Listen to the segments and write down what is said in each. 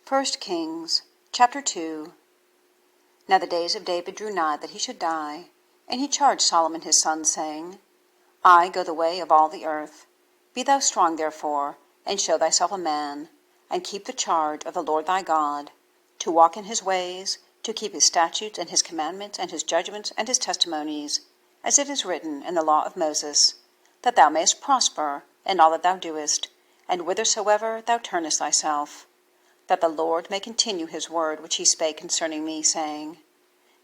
1 Kings, chapter 2. Now the days of David drew nigh that he should die, and he charged Solomon his son, saying, I go the way of all the earth. Be thou strong therefore, and show thyself a man, and keep the charge of the Lord thy God, to walk in his ways, to keep his statutes and his commandments and his judgments and his testimonies, as it is written in the law of Moses, that thou mayest prosper in all that thou doest, and whithersoever thou turnest thyself, that the Lord may continue his word which he spake concerning me, saying,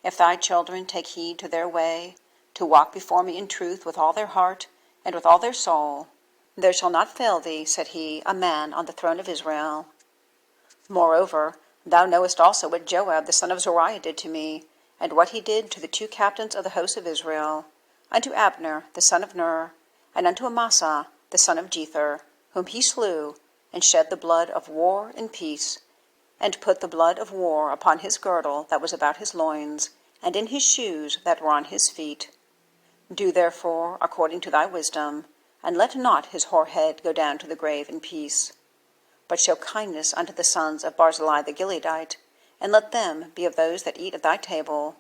If thy children take heed to their way, to walk before me in truth with all their heart and with all their soul, there shall not fail thee, said he, a man on the throne of Israel. Moreover, thou knowest also what Joab the son of Zeruiah did to me, and what he did to the two captains of the host of Israel, unto Abner the son of Ner, and unto Amasa the son of Jether, whom he slew, and shed the blood of war in peace, and put the blood of war upon his girdle that was about his loins, and in his shoes that were on his feet. Do therefore according to thy wisdom, and let not his hoar head go down to the grave in peace. But show kindness unto the sons of Barzillai the Gileadite, and let them be of those that eat at thy table,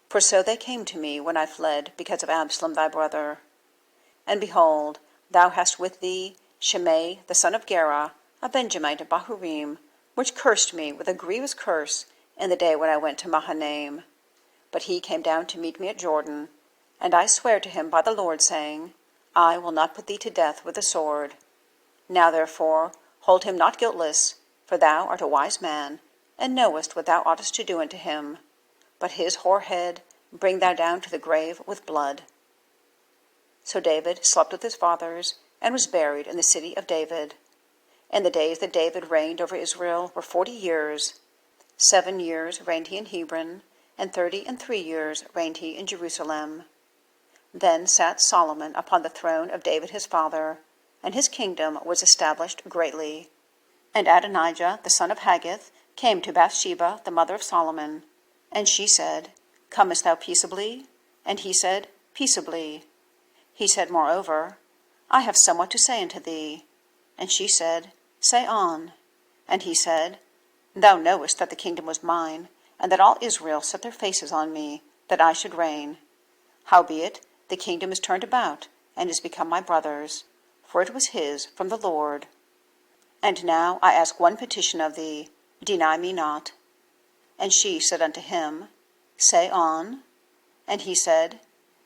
for so they came to me when I fled because of Absalom thy brother. And behold, thou hast with thee Shimei the son of Gera, a Benjamite of Bahurim, which cursed me with a grievous curse in the day when I went to Mahanaim. But he came down to meet me at Jordan, and I sware to him by the Lord, saying, I will not put thee to death with the sword. Now therefore hold him not guiltless, for thou art a wise man, and knowest what thou oughtest to do unto him. But his hoar head bring thou down to the grave with blood. So David slept with his fathers, and was buried in the city of David. And the days that David reigned over Israel were 40 years. 7 years reigned he in Hebron, and 33 years reigned he in Jerusalem. Then sat Solomon upon the throne of David his father, and his kingdom was established greatly. And Adonijah the son of Haggith came to Bathsheba the mother of Solomon, and she said, Comest thou peaceably? And he said, Peaceably. He said moreover, I have somewhat to say unto thee. And she said, Say on. And he said, Thou knowest that the kingdom was mine, and that all Israel set their faces on me, that I should reign. Howbeit, the kingdom is turned about, and is become my brother's, for it was his from the Lord. And now I ask one petition of thee, deny me not. And she said unto him, Say on. And he said,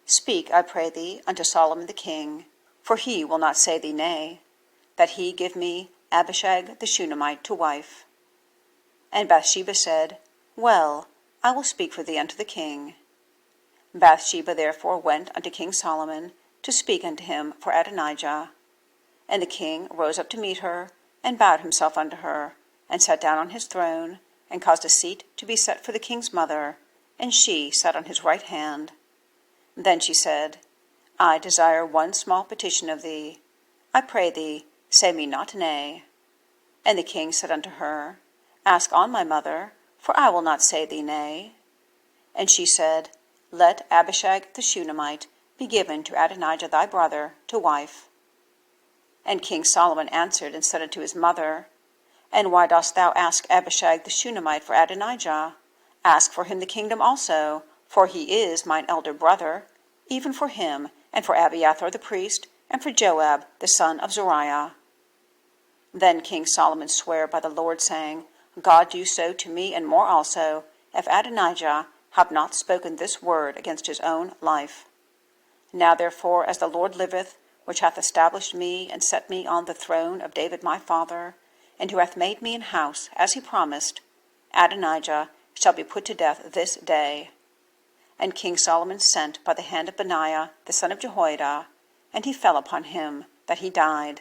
Speak, I pray thee, unto Solomon the king, for he will not say thee nay, that he give me Abishag the Shunammite to wife. And Bathsheba said, Well, I will speak for thee unto the king. Bathsheba therefore went unto King Solomon to speak unto him for Adonijah. And the king rose up to meet her, and bowed himself unto her, and sat down on his throne, and caused a seat to be set for the king's mother, and she sat on his right hand. Then she said, I desire one small petition of thee. I pray thee, say me not nay. And the king said unto her, Ask on, my mother, for I will not say thee nay. And she said, Let Abishag the Shunammite be given to Adonijah thy brother to wife. And King Solomon answered and said unto his mother, And why dost thou ask Abishag the Shunammite for Adonijah? Ask for him the kingdom also, for he is mine elder brother, even for him, and for Abiathar the priest, and for Joab the son of Zeruiah. Then King Solomon sware by the Lord, saying, God do so to me and more also, if Adonijah have not spoken this word against his own life. Now therefore, as the Lord liveth, which hath established me and set me on the throne of David my father, and who hath made me an house, as he promised, Adonijah shall be put to death this day. And King Solomon sent by the hand of Benaiah the son of Jehoiada, and he fell upon him, that he died.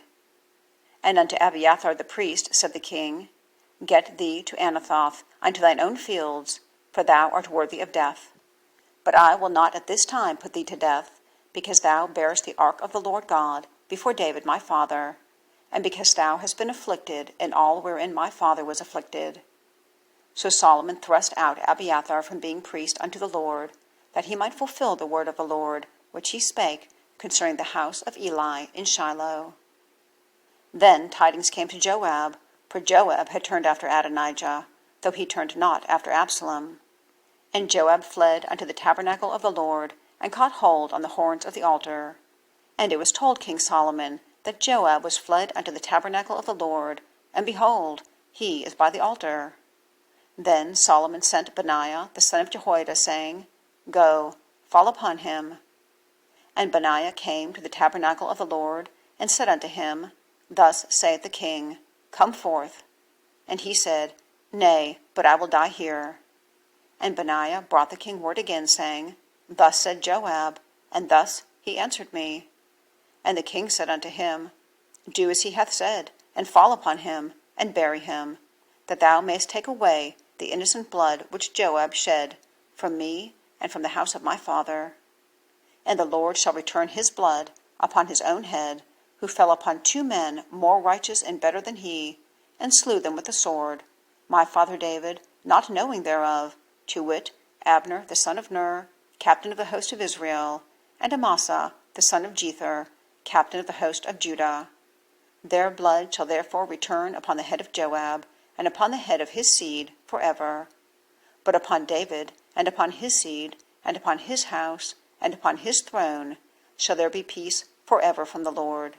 And unto Abiathar the priest said the king, Get thee to Anathoth unto thine own fields, for thou art worthy of death. But I will not at this time put thee to death, because thou bearest the ark of the Lord God before David my father, and because thou hast been afflicted in all wherein my father was afflicted. So Solomon thrust out Abiathar from being priest unto the Lord, that he might fulfill the word of the Lord, which he spake concerning the house of Eli in Shiloh. Then tidings came to Joab, For Joab had turned after Adonijah, though he turned not after Absalom. And Joab fled unto the tabernacle of the Lord, and caught hold on the horns of the altar. And it was told King Solomon that Joab was fled unto the tabernacle of the Lord, and behold, he is by the altar. Then Solomon sent Benaiah the son of Jehoiada, saying, Go, fall upon him. And Benaiah came to the tabernacle of the Lord, and said unto him, Thus saith the king, Come forth. And he said, Nay, but I will die here. And Benaiah brought the king word again, saying, Thus said Joab, and thus he answered me. And the king said unto him, Do as he hath said, and fall upon him, and bury him, that thou mayest take away the innocent blood which Joab shed from me and from the house of my father. And the Lord shall return his blood upon his own head, who fell upon 2 men more righteous and better than he, and slew them with the sword, my father David, not knowing thereof, to wit, Abner the son of Ner, captain of the host of Israel, and Amasa the son of Jether, captain of the host of Judah. Their blood shall therefore return upon the head of Joab, and upon the head of his seed forever. But upon David, and upon his seed, and upon his house, and upon his throne, shall there be peace forever from the Lord.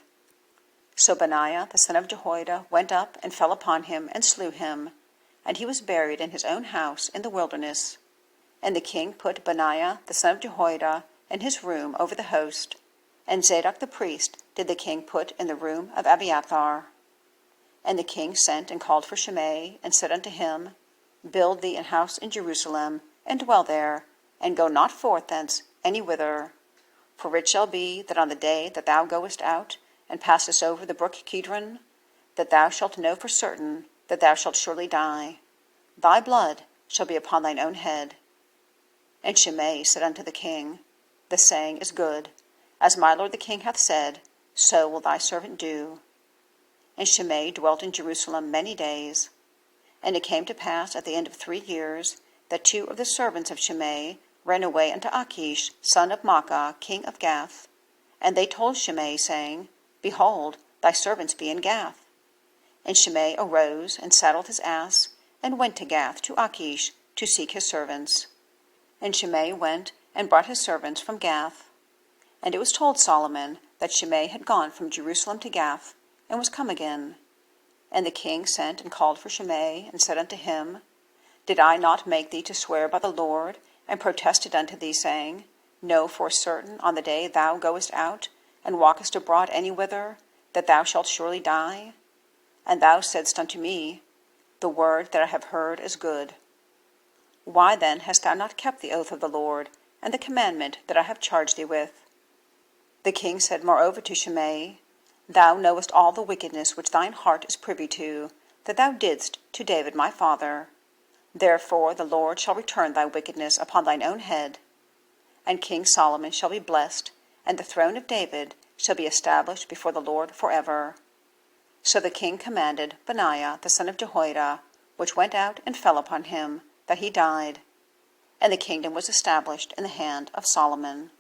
So Benaiah the son of Jehoiada went up and fell upon him, and slew him, and he was buried in his own house in the wilderness. And the king put Benaiah the son of Jehoiada in his room over the host, and Zadok the priest did the king put in the room of Abiathar. And the king sent and called for Shimei, and said unto him, Build thee an house in Jerusalem, and dwell there, and go not forth thence any whither. For it shall be that on the day that thou goest out, and passest over the brook Kidron, that thou shalt know for certain that thou shalt surely die. Thy blood shall be upon thine own head. And Shimei said unto the king, The saying is good. As my lord the king hath said, so will thy servant do. And Shimei dwelt in Jerusalem many days. And it came to pass at the end of 3 years, that 2 of the servants of Shimei ran away unto Achish, son of Maachah, king of Gath. And they told Shimei, saying, Behold, thy servants be in Gath. And Shimei arose, and saddled his ass, and went to Gath to Achish, to seek his servants. And Shimei went, and brought his servants from Gath. And it was told Solomon that Shimei had gone from Jerusalem to Gath, and was come again. And the king sent and called for Shimei, and said unto him, Did I not make thee to swear by the Lord, and protested unto thee, saying, Know for certain on the day thou goest out, and walkest abroad any whither, that thou shalt surely die? And thou saidst unto me, The word that I have heard is good. Why then hast thou not kept the oath of the Lord, and the commandment that I have charged thee with? The king said moreover to Shimei, Thou knowest all the wickedness which thine heart is privy to, that thou didst to David my father. Therefore the Lord shall return thy wickedness upon thine own head. And King Solomon shall be blessed, and the throne of David shall be established before the Lord forever. So the king commanded Benaiah the son of Jehoiada, which went out and fell upon him, that he died. And the kingdom was established in the hand of Solomon.